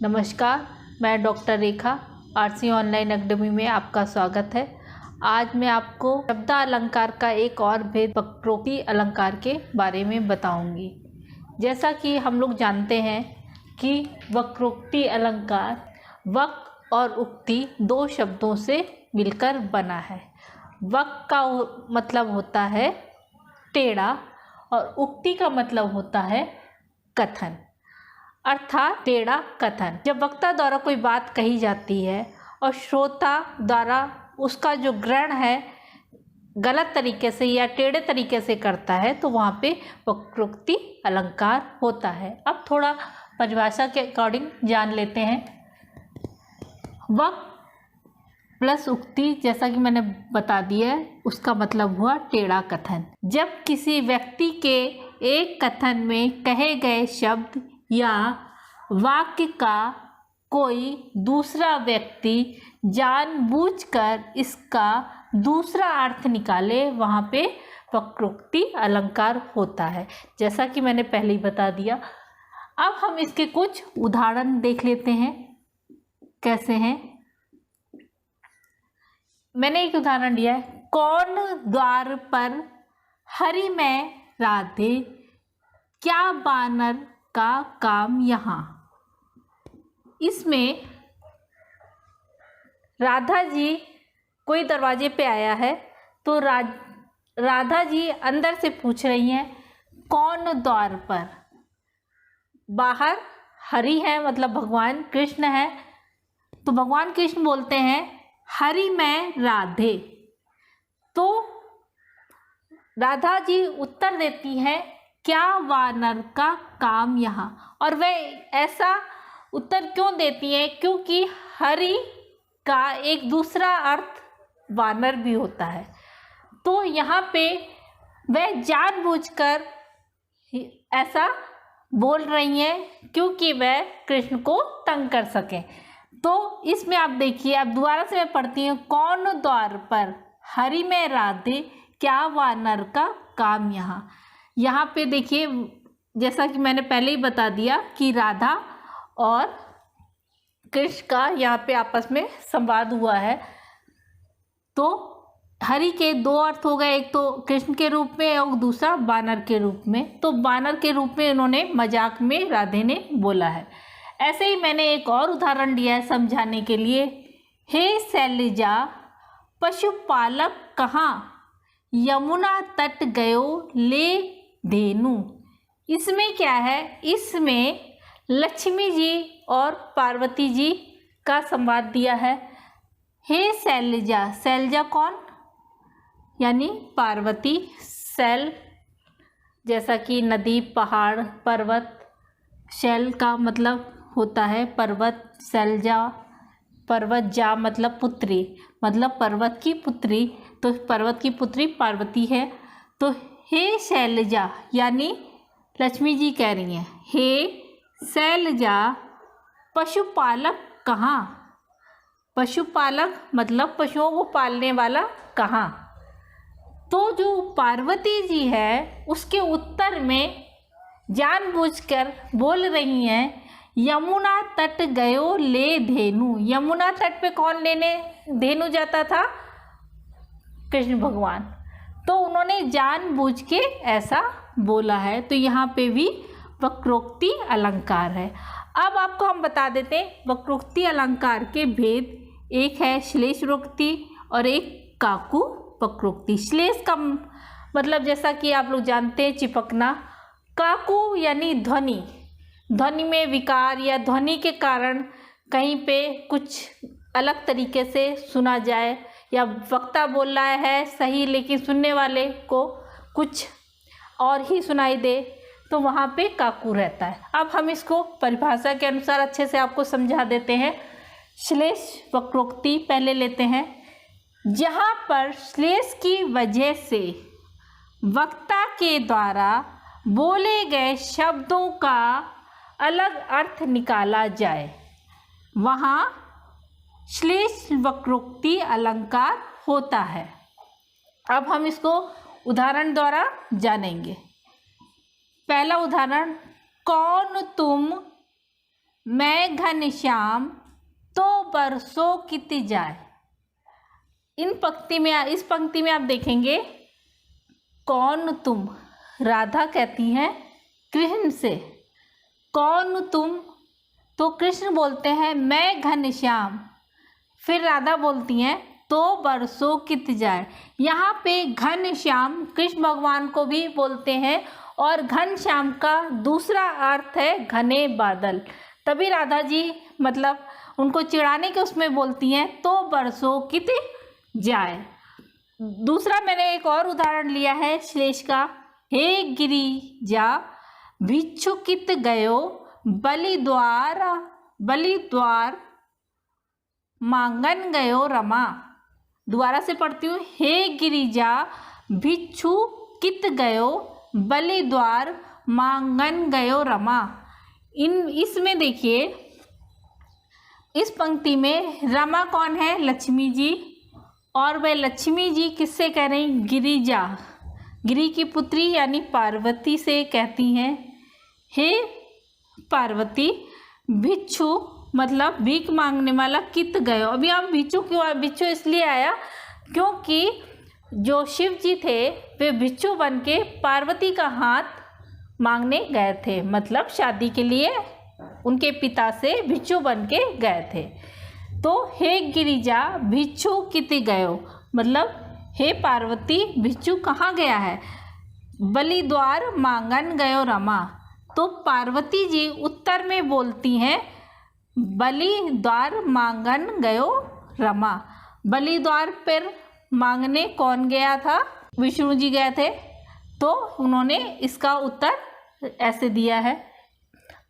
नमस्कार, मैं डॉक्टर रेखा RC online academy में आपका स्वागत है। आज मैं आपको शब्दालंकार का एक और भेद वक्रोक्ति अलंकार के बारे में बताऊंगी। जैसा कि हम लोग जानते हैं कि वक्रोक्ति अलंकार वक् और उक्ति दो शब्दों से मिलकर बना है। वक् का मतलब होता है टेढ़ा और उक्ति का मतलब होता है कथन, अर्थात टेढ़ा कथन। जब वक्ता द्वारा कोई बात कही जाती है और श्रोता द्वारा उसका जो ग्रहण है गलत तरीके से या टेढ़े तरीके से करता है तो वहाँ पे वक्रोक्ति अलंकार होता है। अब थोड़ा परिभाषा के अकॉर्डिंग जान लेते हैं। वक् प्लस उक्ति, जैसा कि मैंने बता दिया है, उसका मतलब हुआ टेढ़ा कथन। जब किसी व्यक्ति के एक कथन में कहे गए शब्द या वाक्य का कोई दूसरा व्यक्ति जानबूझकर इसका दूसरा अर्थ निकाले, वहाँ पे वक्रोक्ति अलंकार होता है, जैसा कि मैंने पहले ही बता दिया। अब हम इसके कुछ उदाहरण देख लेते हैं कैसे हैं। मैंने एक उदाहरण दिया है, कौन द्वार पर हरि में राधे, क्या बानर का काम यहाँ। इसमें राधा जी कोई दरवाजे पे आया है तो राधा जी अंदर से पूछ रही हैं कौन द्वार पर। बाहर हरि है, मतलब भगवान कृष्ण है, तो भगवान कृष्ण बोलते हैं हरि में राधे। तो राधा जी उत्तर देती हैं क्या वानर का काम यहाँ। और वह ऐसा उत्तर क्यों देती हैं, क्योंकि हरि का एक दूसरा अर्थ वानर भी होता है। तो यहाँ पे वह जानबूझकर ऐसा बोल रही हैं क्योंकि वह कृष्ण को तंग कर सकें। तो इसमें आप देखिए, अब दोबारा से मैं पढ़ती हूँ, कौन द्वार पर हरि में राधे, क्या वानर का काम यहाँ। यहाँ पे देखिए, जैसा कि मैंने पहले ही बता दिया कि राधा और कृष्ण का यहाँ पे आपस में संवाद हुआ है। तो हरि के दो अर्थ हो गए, एक तो कृष्ण के रूप में और दूसरा बानर के रूप में। तो बानर के रूप में इन्होंने मजाक में राधे ने बोला है। ऐसे ही मैंने एक और उदाहरण दिया है समझाने के लिए। हे शैलजा, पशुपालक कहाँ, यमुना तट गयो ले धेनु। इसमें क्या है, इसमें लक्ष्मी जी और पार्वती जी का संवाद दिया है। हे शैलजा, शैलजा कौन, यानी पार्वती। शैल जैसा कि नदी, पहाड़, पर्वत। शैल का मतलब होता है पर्वत। शैलजा पर्वत, जा मतलब पुत्री, मतलब पर्वत की पुत्री। तो पर्वत की पुत्री पार्वती है। तो हे शैलजा, यानी लक्ष्मी जी कह रही हैं हे शैलजा, पशुपालक कहाँ। पशुपालक मतलब पशुओं को पालने वाला कहाँ। तो जो पार्वती जी है उसके उत्तर में जानबूझकर बोल रही हैं यमुना तट गयो ले धेनु। यमुना तट पे कौन लेने धेनु जाता था, कृष्ण भगवान। तो उन्होंने जानबूझ के ऐसा बोला है। तो यहाँ पे भी वक्रोक्ति अलंकार है। अब आपको हम बता देते हैं वक्रोक्ति अलंकार के भेद। एक है श्लेषोक्ति और एक काकू वक्रोक्ति। श्लेष का मतलब जैसा कि आप लोग जानते हैं चिपकना। काकू यानी ध्वनि, ध्वनि में विकार या ध्वनि के कारण कहीं पे कुछ अलग तरीके से सुना जाए, या वक्ता बोल रहा है सही लेकिन सुनने वाले को कुछ और ही सुनाई दे, तो वहाँ पे काकू रहता है। अब हम इसको परिभाषा के अनुसार अच्छे से आपको समझा देते हैं। श्लेष वक्रोक्ति पहले लेते हैं। जहाँ पर श्लेष की वजह से वक्ता के द्वारा बोले गए शब्दों का अलग अर्थ निकाला जाए, वहाँ श्लेष वक्रोक्ति अलंकार होता है। अब हम इसको उदाहरण द्वारा जानेंगे। पहला उदाहरण, कौन तुम मैं घनश्याम तो बरसों कित जाए। इस पंक्ति में आप देखेंगे कौन तुम, राधा कहती हैं कृष्ण से कौन तुम, तो कृष्ण बोलते हैं मैं घनश्याम, फिर राधा बोलती हैं तो बरसों कित जाए। यहाँ पे घनश्याम कृष्ण भगवान को भी बोलते हैं और घनश्याम का दूसरा अर्थ है घने बादल। तभी राधा जी मतलब उनको चिढ़ाने के उसमें बोलती हैं तो बरसों कित जाए। दूसरा मैंने एक और उदाहरण लिया है श्लेष का, हे गिरिजा भिक्षुकित गयो बलिद्वार मांगन गयो रमा। दोबारा से पढ़ती हूँ, हे गिरिजा भिक्षुकित गयो बलिद्वार मांगन गयो रमा। इसमें देखिए इस पंक्ति में रमा कौन है, लक्ष्मी जी, और वह लक्ष्मी जी किससे कह रही, गिरिजा, गिरि की पुत्री यानी पार्वती से कहती हैं हे पार्वती भिक्षु मतलब भीख मांगने वाला कित गयो। अभी हम भिक्षु क्यों, भिक्षु इसलिए आया क्योंकि जो शिव जी थे वे भिक्षु बन के पार्वती का हाथ मांगने गए थे, मतलब शादी के लिए उनके पिता से भिक्षु बन के गए थे। तो हे गिरिजा भिक्षु कित गयो मतलब हे पार्वती भिक्षु कहाँ गया है, बलिद्वार मांगन गयो रमा। तो पार्वती जी उत्तर में बोलती हैं बलिद्वार मांगन गयो रमा। बलिद्वार पर मांगने कौन गया था, विष्णु जी गए थे, तो उन्होंने इसका उत्तर ऐसे दिया है।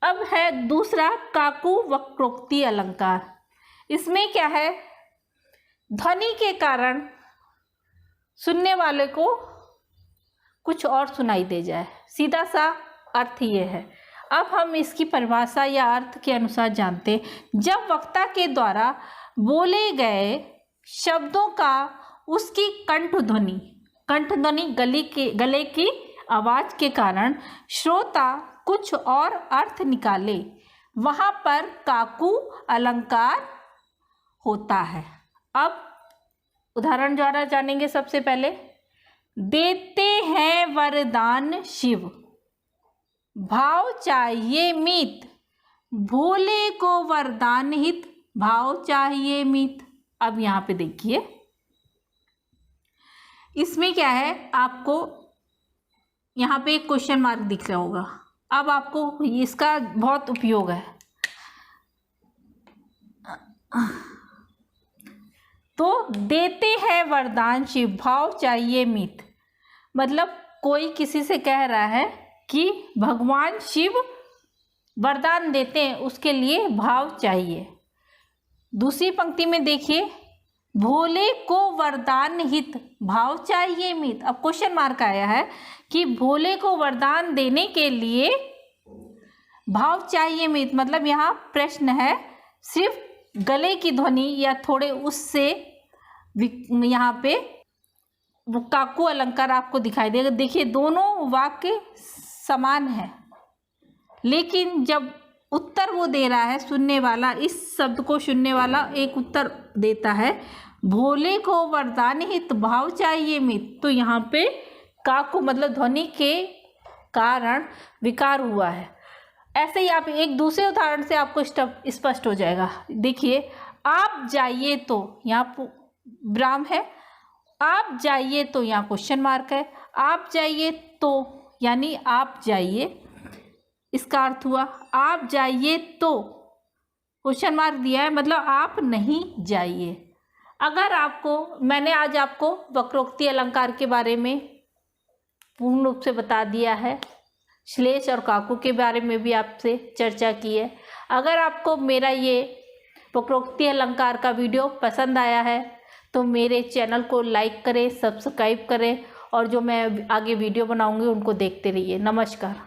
अब है दूसरा काकू वक्रोक्ति अलंकार। इसमें क्या है, ध्वनि के कारण सुनने वाले को कुछ और सुनाई दे जाए, सीधा सा अर्थ ये है। अब हम इसकी परिभाषा या अर्थ के अनुसार जानते हैं, जब वक्ता के द्वारा बोले गए शब्दों का उसकी कंठध्वनि गले की आवाज़ के कारण श्रोता कुछ और अर्थ निकाले, वहाँ पर काकू अलंकार होता है। अब उदाहरण द्वारा जानेंगे। सबसे पहले, देते हैं वरदान शिव, भाव चाहिए मीत, भोले को वरदान हित, भाव चाहिए मीत। अब यहाँ पे देखिए इसमें क्या है, आपको यहाँ पे एक क्वेश्चन मार्क दिख रहा होगा। अब आपको इसका बहुत उपयोग है। तो देते हैं वरदान शिव, भाव चाहिए मीत, मतलब कोई किसी से कह रहा है कि भगवान शिव वरदान देते हैं, उसके लिए भाव चाहिए। दूसरी पंक्ति में देखिए, भोले को वरदान हित, भाव चाहिए मीत। अब क्वेश्चन मार्क आया है कि भोले को वरदान देने के लिए भाव चाहिए मीत, मतलब यहाँ प्रश्न है, सिर्फ गले की ध्वनि या थोड़े उससे यहाँ पे वो काकू अलंकार आपको दिखाई देगा। देखिए दोनों वाक्य समान है, लेकिन जब उत्तर वो दे रहा है, सुनने वाला, इस शब्द को सुनने वाला एक उत्तर देता है, भोले को वरदान हित, भाव चाहिए मित, तो यहाँ पे काकू मतलब ध्वनि के कारण विकार हुआ है। ऐसे ही आप एक दूसरे उदाहरण से आपको स्पष्ट हो जाएगा। देखिए, आप जाइए तो, यहाँ विराम है, आप जाइए तो यहाँ क्वेश्चन मार्क है, आप जाइए तो यानी आप जाइए, इसका अर्थ हुआ आप जाइए तो क्वेश्चन मार्क दिया है, मतलब आप नहीं जाइए। अगर आपको, मैंने आज आपको वक्रोक्ति अलंकार के बारे में पूर्ण रूप से बता दिया है, श्लेष और काकू के बारे में भी आपसे चर्चा की है। अगर आपको मेरा ये वक्रोक्ति अलंकार का वीडियो पसंद आया है तो मेरे चैनल को लाइक करें, सब्सक्राइब करें और जो मैं आगे वीडियो बनाऊंगी उनको देखते रहिए। नमस्कार।